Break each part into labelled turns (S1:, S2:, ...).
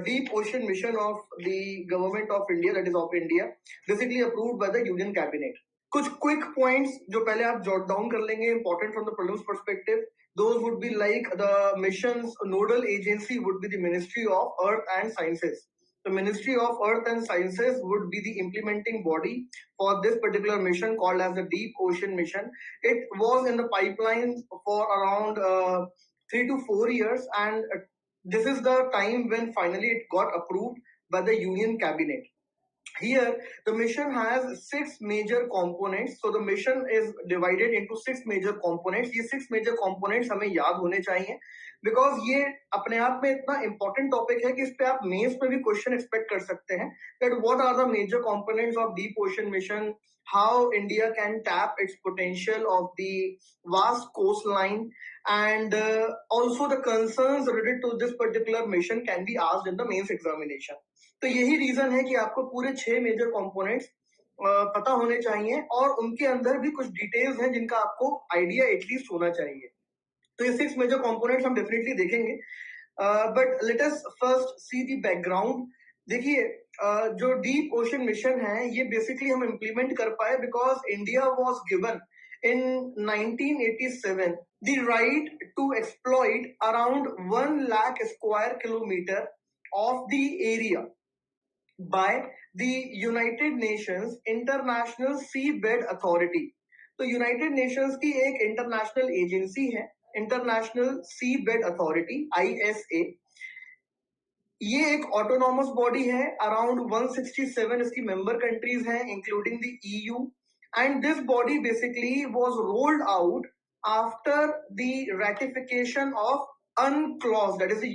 S1: deep ocean mission of the government of India, that is of India, basically approved by the Union Cabinet. कुछ quick points जो पहले आप jot down कर लेंगे, important from the prelims perspective. Those would be like the mission's nodal agency would be the Ministry of Earth and Sciences. The Ministry of Earth and Sciences would be the implementing body for this particular mission called as the Deep Ocean Mission. It was in the pipeline for around 3 to 4 years, and this is the time when finally it got approved by the Union Cabinet. Here, the mission has 6 major components. So the mission is divided into 6 major components. ये 6 major components हमें याद होने चाहिए, because ये अपने आप में इतना important topic है कि इस पे आप मेंस में भी क्वेश्चन एक्सपेक्ट कर सकते हैं. That what are the major components of Deep Ocean Mission? How India can tap its potential of the vast coastline, and also the concerns related to this particular mission can be asked in the mains examination. तो यही reason है कि आपको पूरे 6 major components पता होने चाहिए, और उनके अंदर भी कुछ डिटेल्स हैं जिनका आपको आइडिया एटलीस्ट होना चाहिए. तो ये 6 मेजर कंपोनेंट्स हम डेफिनेटली देखेंगे, but let us first see the background. देखिए, जो डीप ओशन मिशन है ये बेसिकली हम इम्प्लीमेंट कर पाए because India was given in 1987 the right to exploit around 1 lakh square kilometer of the area by the United Nations International Seabed Authority. तो United Nations की एक इंटरनेशनल एजेंसी है, international Seabed authority, ISA. ये एक autonomous body है. Around 167 इसकी member countries हैं, including the EU. And this body basically was rolled out after the ratification of UNCLOS, that is the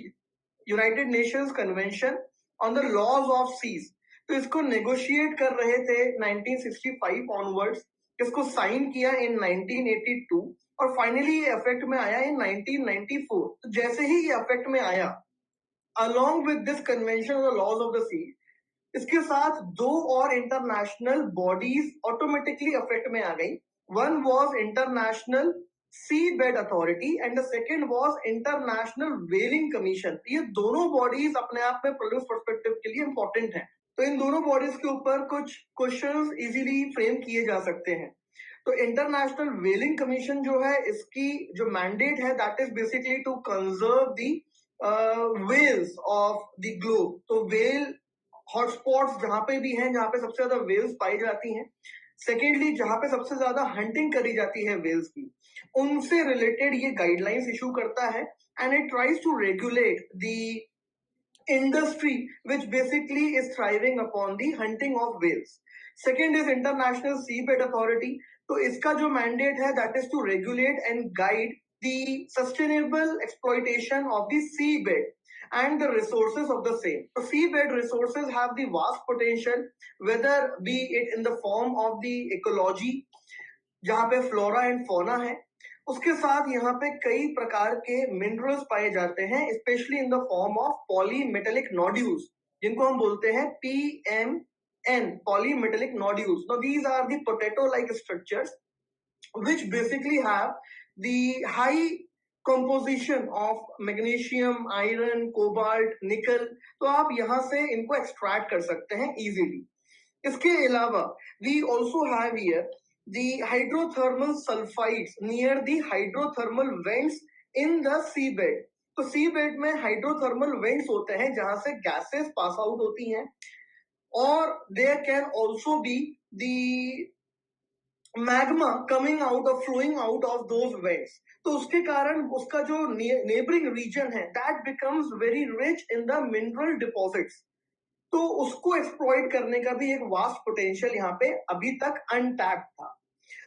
S1: United Nations Convention on the Laws of Seas. तो इसको negotiate कर रहे थे 1965 onwards, इसको sign किया in 1982, और finally ये effect में आया in 1994. तो जैसे ही ये इफेक्ट में आया, along with this convention on the laws of the sea, इसके साथ 2 और इंटरनेशनल बॉडीज ऑटोमेटिकली इफेक्ट में आ गई. One was International Seabed Authority and the second was International Whaling Commission. ये दोनों बॉडीज अपने आप में प्रीलिम्स पर्सपेक्टिव के लिए इंपॉर्टेंट हैं. तो इन दोनों बॉडीज के ऊपर कुछ क्वेश्चंस इजीली फ्रेम किए जा सकते हैं. तो इंटरनेशनल व्हेलिंग कमीशन जो है, इसकी जो मैंडेट है that is basically to conserve the whales of the globe. तो व्हेल हॉटस्पॉट्स जहां पे भी हैं, जहां पे सबसे ज्यादा वेल्स पाई जाती हैं. सेकेंडली, जहां पे सबसे ज्यादा हंटिंग करी जाती है वेल्स की, उनसे रिलेटेड ये गाइडलाइंस इशू करता है, and it tries to regulate the industry which basically is thriving upon the hunting of whales. Second is International Seabed Authority. तो इसका जो मैंडेट है that is to regulate and guide the sustainable exploitation of the seabed and the resources of the same. So seabed resources have the vast potential, whether be it in the form of the ecology, जहां पे flora and fauna है, उसके साथ यहाँ पे कई प्रकार के मिनरल्स पाए जाते हैं, specially in the form of polymetallic nodules, जिनको हम बोलते हैं PMN, polymetallic nodules. Now these are the potato-like structures which basically have the high composition of magnesium, iron, cobalt, nickel. तो आप यहां से इनको एक्सट्रैक्ट कर सकते हैं इजीली. इसके अलावा we also have here the hydrothermal sulfides near the hydrothermal vents in the seabed. तो seabed में hydrothermal vents होते हैं जहां से gases pass out होती हैं, और there can also be the magma coming out और flowing out of those vents. तो उसके कारण उसका जो नेबरिंग रीजन है that becomes very rich in the mineral deposits. तो उसको एक्सप्लॉइट करने का भी एक वास्ट पोटेंशियल यहाँ पे अभी तक अनटैप्ड था.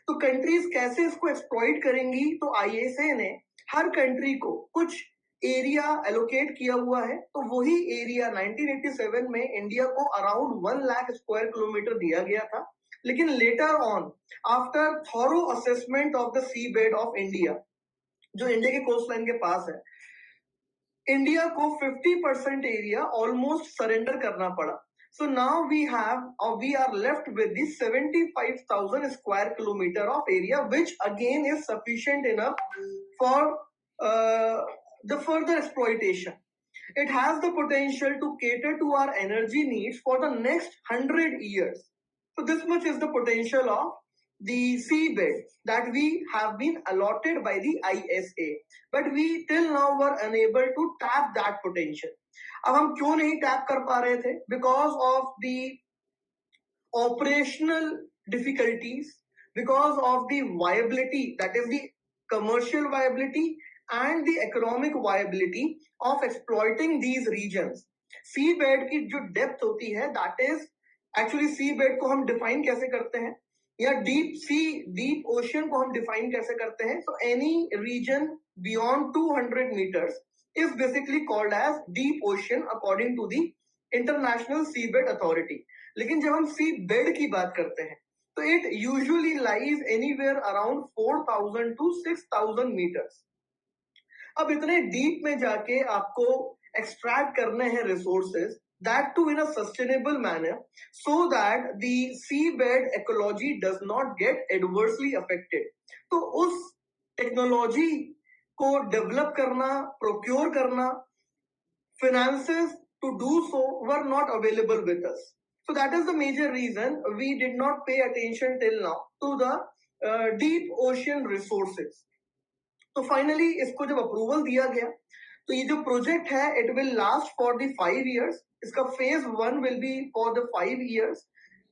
S1: तो कंट्रीज कैसे इसको एक्सप्लॉइट करेंगी? तो ISA ने हर कंट्री को कुछ एरिया एलोकेट किया हुआ है. तो वही एरिया 1987 में इंडिया को अराउंड 1 लाख स्क्वायर किलोमीटर दिया गया था. लेकिन later on, after thorough assessment of the seabed of India, जो इंडिया के कोस्ट लाइन के पास है, इंडिया को 50% एरिया ऑलमोस्ट सरेंडर करना पड़ा. So now we are left with the 75,000 square kilometre of area, which again is sufficient enough for the further exploitation. It has the potential to cater to our energy needs for the next 100 years. So this much is the potential of the seabed that we have been allotted by the ISA, but we till now were unable to tap that potential. अब हम क्यों नहीं tap कर पा रहे थे? Because of the operational difficulties, because of the viability, that is the commercial viability and the economic viability of exploiting these regions. Seabed की जो depth होती है, that is actually seabed को हम define कैसे करते हैं, या deep sea, deep ocean को हम define कैसे करते हैं? So any region beyond 200 meters is basically called as deep ocean according to the International Seabed Authority. लेकिन जब हम सी बेड की बात करते हैं तो it usually lies anywhere around 4000 to 6000 metres. अब इतने डीप में जाके आपको एक्सट्रैक्ट करने हैं resources, that too in a sustainable manner, so that the seabed ecology does not get adversely affected. तो उस टेक्नोलॉजी को डेवलप करना, प्रोक्योर करना, finances to do so were not available with us. So that is the major reason we did not pay attention till now to the deep ocean resources. तो finally इसको जब approval दिया गया तो ये जो प्रोजेक्ट है it will last for the 5 years. इसका phase 1 will be for the 5 years.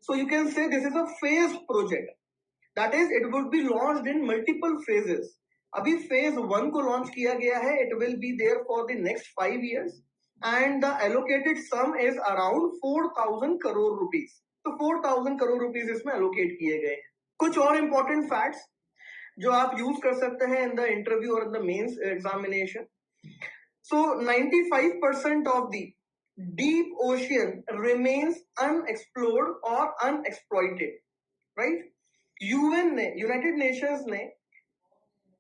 S1: So you can say this is a phased project. That is, it would be launched in multiple phases. अभी phase 1 को launch किया गया है. It will be there for the next 5 years. And the allocated sum is around 4000 crore rupees. तो 4000 crore rupees इसमें allocate किए गए हैं. कुछ और important facts जो आप यूज कर सकते हैं in the interview or in the mains examination. So 95% of the deep ocean remains unexplored or unexploited, right? UN ने, United Nations ने,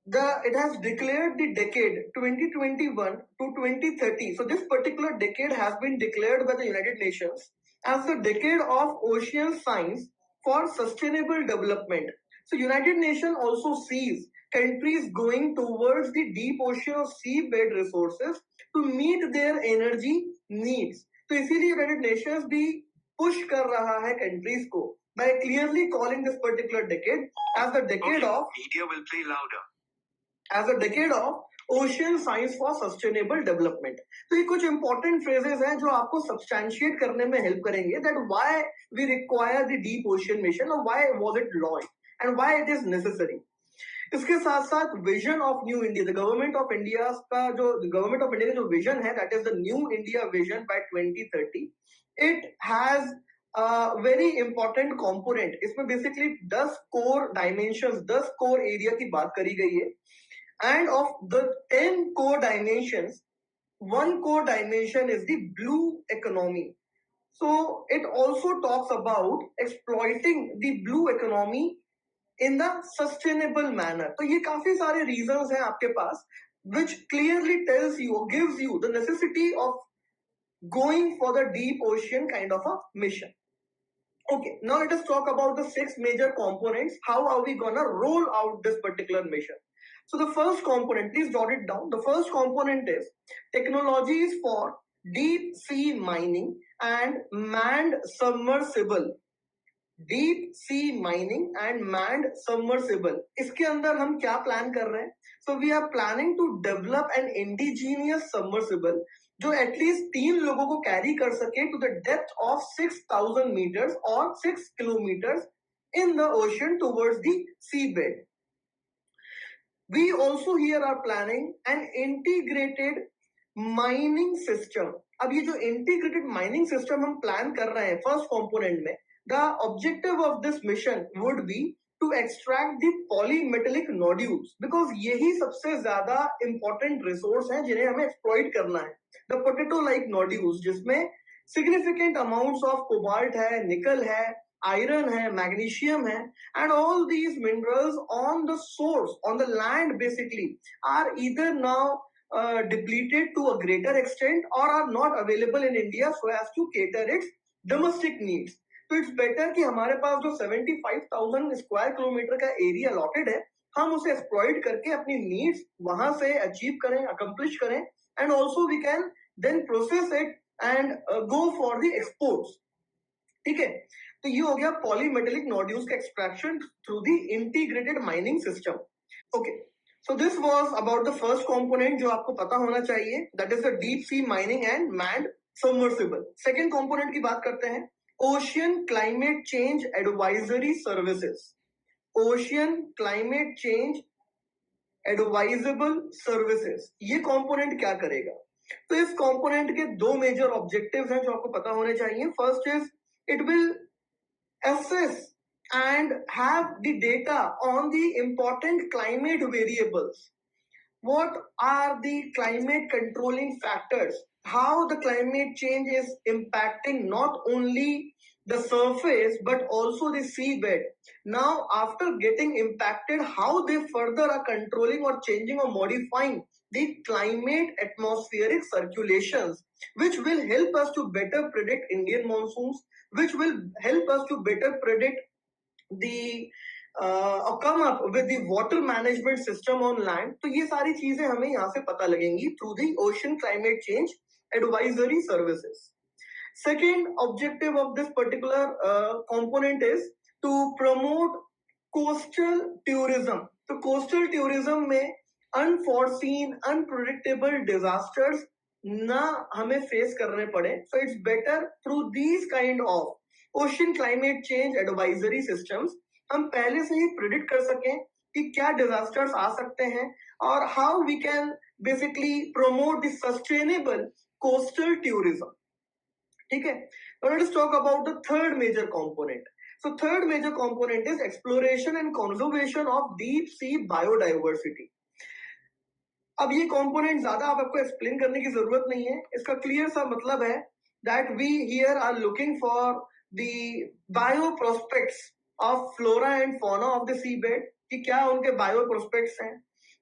S1: it has declared the decade 2021 to 2030. So this particular decade has been declared by the United Nations as the decade of ocean science for sustainable development. So United Nations also sees countries going towards the deep ocean or seabed resources to meet their energy needs. तो इसीलिए United Nations भी push कर रहा है countries को by clearly calling this particular decade as the decade of media will play louder. As a decade of ocean science for sustainable development. तो ये कुछ important phrases हैं जो आपको substantiate करने में help करेंगे that why we require the deep ocean mission or why was it launched and why it is necessary. इसके साथ साथ vision of new India, the government of India का जो vision है, that is the new India vision by 2030. It has a very important component. इसमें basically 10 core dimensions, 10 core area की बात करी गई है. And of the 10 core dimensions, one core dimension is the blue economy. So it also talks about exploiting the blue economy in the sustainable manner. तो ये काफी सारे reasons हैं आपके पास which clearly tells you or gives you the necessity of going for the deep ocean kind of a mission. Okay, now let us talk about the 6 major components. How are we gonna roll out this particular mission? So the first component, please jot it down. The first component is technologies for deep sea mining and manned submersible. Deep sea mining and manned submersible. इसके अंदर हम क्या plan कर रहे हैं? So we are planning to develop an indigenous submersible जो at least 3 लोगों को कैरी कर सके to the depth of 6000 meters or 6 kilometers in the ocean towards the seabed. We also here are planning an integrated mining system. अब ये जो integrated mining system हम plan कर रहे हैं first component में, the objective of this mission would be to extract the polymetallic nodules because यही सबसे ज्यादा important resource हैं जिन्हें हमें exploit करना है. The potato-like nodules जिसमें significant amounts of cobalt है, nickel है, iron है, magnesium है, and all these minerals on the source, on the land basically, are either now depleted to a greater extent or are not available in India so as to cater its domestic needs. So it's better कि हमारे पास जो 75,000 square kilometre का area allotted है हम उसे exploit करके अपनी needs वहां से अचीव करें, अकम्प्लिश करें, and also we can then process it and go for the exports. ठीक है, तो ये हो गया पॉलीमेटेलिक नोड्यूल्स का extraction through the integrated mining system. Okay, so this was about the first component जो आपको पता होना चाहिए, that is the deep sea mining and manned submersible. Second component की बात करते हैं, Ocean Climate Change Advisory Services. Ocean Climate Change Advisable Services, ये component क्या करेगा? तो इस component के दो major objectives हैं जो आपको पता होने चाहिए. First is it will assess and have the data on the important climate variables. What are the climate controlling factors? How the climate change is impacting not only the surface but also the seabed. Now, after getting impacted, how they further are controlling or changing or modifying the climate atmospheric circulations, which will help us to better predict Indian monsoons, which will help us to better predict the come up with the water management system on land. तो ये सारी चीजें हमें यहाँ से पता लगेंगी through the Ocean Climate Change Advisory Services. Second objective of this particular component is to promote coastal tourism. तो coastal tourism में unforeseen, unpredictable disasters ना हमें face करने पड़े. So it's better through these kind of Ocean Climate Change Advisory Systems हम पहले से ही predict कर सकें कि क्या डिजास्टर्स आ सकते हैं और how we can basically promote the sustainable coastal tourism. ठीक है, let us talk about the third major component. So third major component is exploration and conservation of deep sea biodiversity. अब ये कंपोनेंट ज्यादा आपको explain करने की जरूरत नहीं है, इसका क्लियर सा मतलब है that we here are looking for the bioprospects of flora and fauna of the seabed, कि क्या उनके बायो प्रोस्पेक्ट्स हैं.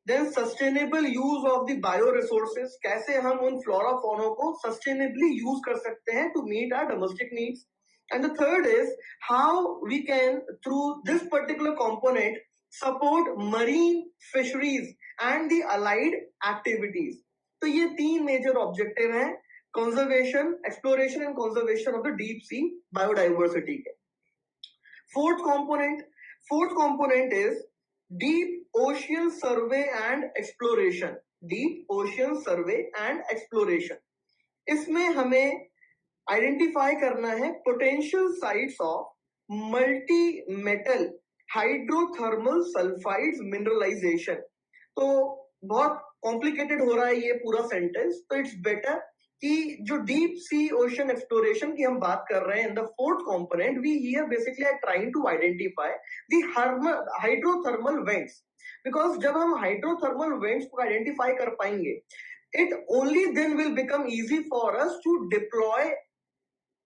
S1: Then sustainable use of the bio resources, कैसे हम उन फ्लोरा फौना को सस्टेनेबली यूज कर सकते हैं to meet our domestic needs. And the third is how we can through this particular component support marine fisheries and the allied activities. तो ये तीन मेजर ऑब्जेक्टिव हैं conservation, exploration and conservation of the deep sea biodiversity के. Fourth component is deep ocean survey and exploration. Deep ocean survey and exploration. इसमें हमें identify करना है potential sites of multi metal hydrothermal sulphides mineralisation. तो बहुत complicated हो रहा है ये पूरा सेंटेंस, तो इट्स बेटर कि जो डीप सी ओशन एक्सप्लोरेशन की हम बात कर रहे हैं in the fourth component, we here basically are trying to identify the hydrothermal vents. Because जब हम हाइड्रोथर्मल वेंट्स को आइडेंटिफाई कर पाएंगे, it only then will become easy for us to deploy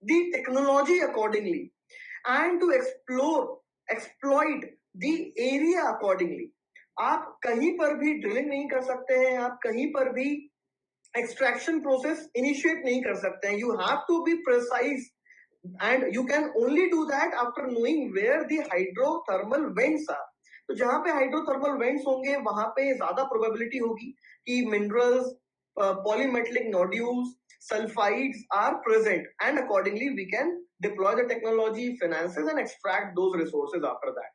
S1: the technology accordingly and to exploit the area accordingly. आप कहीं पर भी drilling नहीं कर सकते हैं, आप कहीं पर भी एक्सट्रैक्शन प्रोसेस इनिशिएट नहीं कर सकते हैं. You have to be precise and you can only do that after knowing where the hydrothermal vents are. तो जहां पे हाइड्रोथर्मल वेंट्स होंगे वहां पे ज्यादा प्रोबेबिलिटी होगी कि minerals, polymetallic nodules, sulphides are present and accordingly we can deploy the technology, finances and extract those resources after that.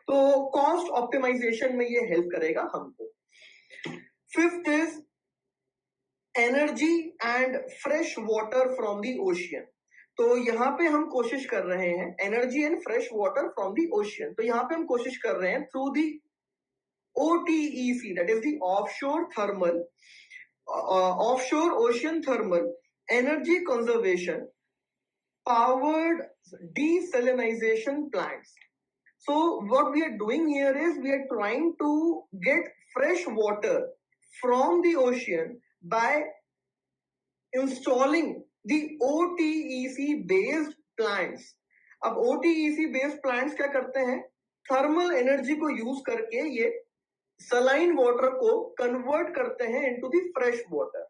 S1: तो कॉस्ट ऑप्टिमाइजेशन में ये हेल्प करेगा हमको. Fifth is energy and fresh water from the ocean. तो यहाँ पे हम कोशिश कर रहे हैं energy and fresh water from the ocean. तो यहाँ पे हम कोशिश कर रहे हैं through the OTEC, that is the offshore thermal, offshore ocean thermal energy conservation powered desalination plants. So what we are doing here is we are trying to get fresh water from the ocean by installing the OTEC based plants. अब OTEC based plants क्या करते हैं, thermal energy को use करके ये saline water को convert करते हैं into the fresh water.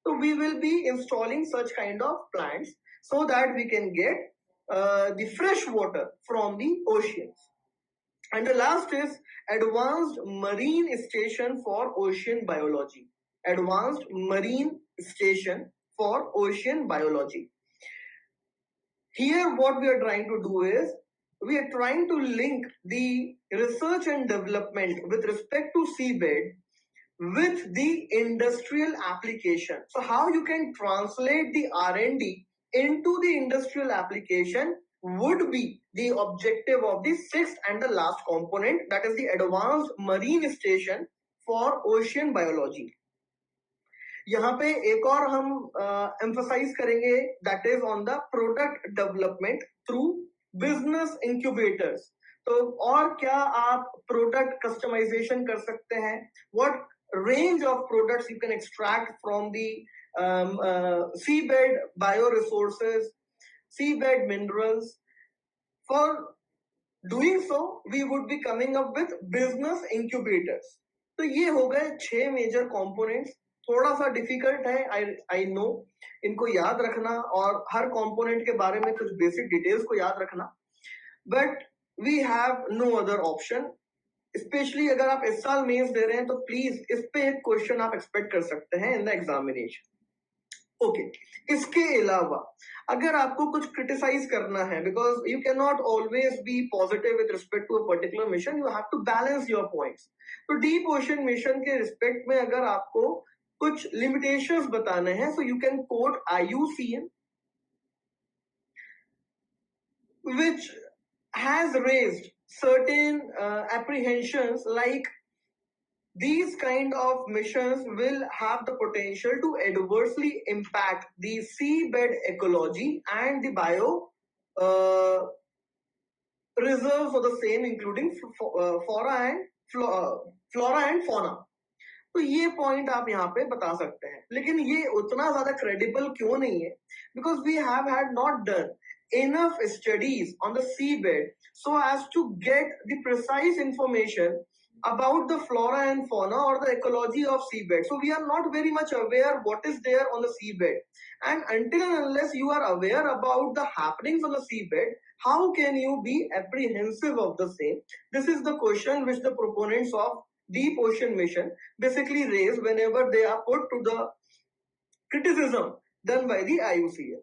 S1: So we will be installing such kind of plants so that we can get the fresh water from the oceans. And the last is advanced marine station for ocean biology. Advanced marine station for ocean biology. Here, what we are trying to do is, we are trying to link the research and development with respect to seabed with the industrial application. So how you can translate the R&D into the industrial application would be the objective of the sixth and the last component, that is the advanced marine station for ocean biology. यहाँ पे एक और हम emphasise करेंगे, that is on the product development through business incubators. तो और क्या आप प्रोडक्ट कस्टमाइजेशन कर सकते हैं, what range of products you can extract from the seabed bioresources, seabed minerals. For doing so, we would be coming up with business incubators. तो ये हो गए 6 मेजर कंपोनेंट्स. थोड़ा सा डिफिकल्ट है, आई नो, इनको याद रखना और हर कंपोनेंट के बारे में कुछ बेसिक डिटेल्स को याद रखना, but we have no other option. Specially अगर आप इस साल मेंस दे रहे हैं तो प्लीज इस पे एक क्वेश्चन आप एक्सपेक्ट कर सकते हैं इन द एग्जामिनेशन. ओके, इसके अलावा अगर आपको कुछ क्रिटिसाइज करना है, because you can not always be positive with respect to a particular mission, you have to balance your points. तो डीप ओशन मिशन के रिस्पेक्ट में अगर आपको कुछ लिमिटेशंस बताने हैं, so you can quote IUCN, which has raised certain apprehensions like these kind of missions will have the potential to adversely impact the seabed ecology and the bio reserves for the same, including flora and fauna. तो ये point आप यहाँ पे बता सकते हैं, लेकिन ये उतना ज्यादा क्रेडिबल क्यों नहीं है? Because we have had not done enough studies on the seabed so as to get the precise information about the flora and fauna or the ecology of seabed. So we are not very much aware what is there on the seabed, and until and unless you are aware about the happenings on the seabed, how can you be apprehensive of the same? This is the question which the proponents of deep ocean mission basically raise whenever they are put to the criticism done by the IUCN.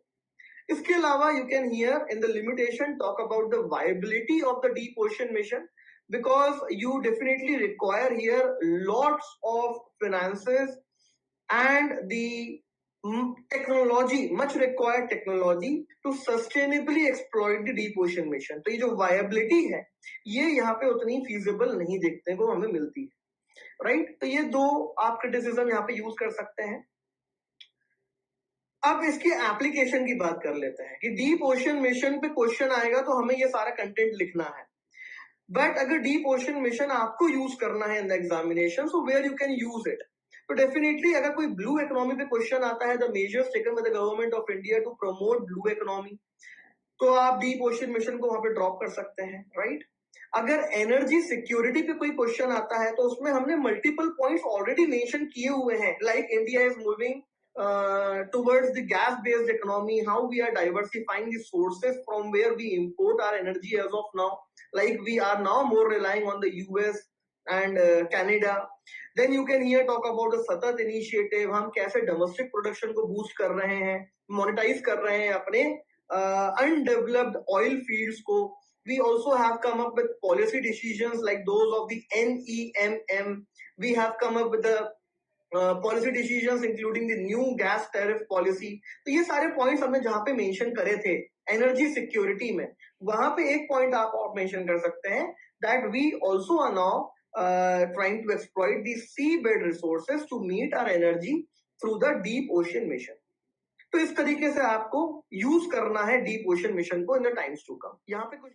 S1: इसके अलावा you can hear in the limitation talk about the viability of the deep ocean mission, because you definitely require here lots of finances and the technology, much required technology to sustainably exploit the deep ocean mission. तो ये जो viability है, ये यहाँ पे उतनी feasible नहीं देखने को हमें मिलती है, right? तो ये दो आप criticism यहाँ पे use कर सकते हैं. अब इसकी एप्लीकेशन की बात कर लेते हैं कि डीप ओशन मिशन पे क्वेश्चन आएगा तो हमें ये सारा कंटेंट लिखना है, बट अगर डीप ओशन मिशन आपको यूज करना है in the examination, so where you can use it. तो डेफिनेटली अगर कोई ब्लू इकोनॉमी पे क्वेश्चन आता है, the measures taken by the government of India to promote blue economy, तो आप डीप ओशन मिशन को वहां पे ड्रॉप कर सकते हैं, राइट? अगर एनर्जी सिक्योरिटी पे कोई क्वेश्चन आता है तो उसमें हमने मल्टीपल पॉइंट्स ऑलरेडी मेंशन किए हुए हैं, like India is moving towards the gas-based economy, how we are diversifying the sources from where we import our energy as of now. Like we are now more relying on the US and Canada. Then you can here talk about the Satat initiative. हम कैसे domestic production को boost कर रहे हैं, monetize कर रहे हैं अपने undeveloped oil fields को. We also have come up with policy decisions like those of the NEMM. We have come up with the policy decisions including the new gas tariff policy. तो ये सारे points हमने जहां पे mention करे थे energy security में, वहां पे एक पॉइंट आप और मेंशन कर सकते हैं, that we also are now trying to exploit the seabed resources to meet our energy through the deep ocean mission. तो इस तरीके से आपको यूज करना है डीप ओशन मिशन को in the times to come. यहाँ पे कुछ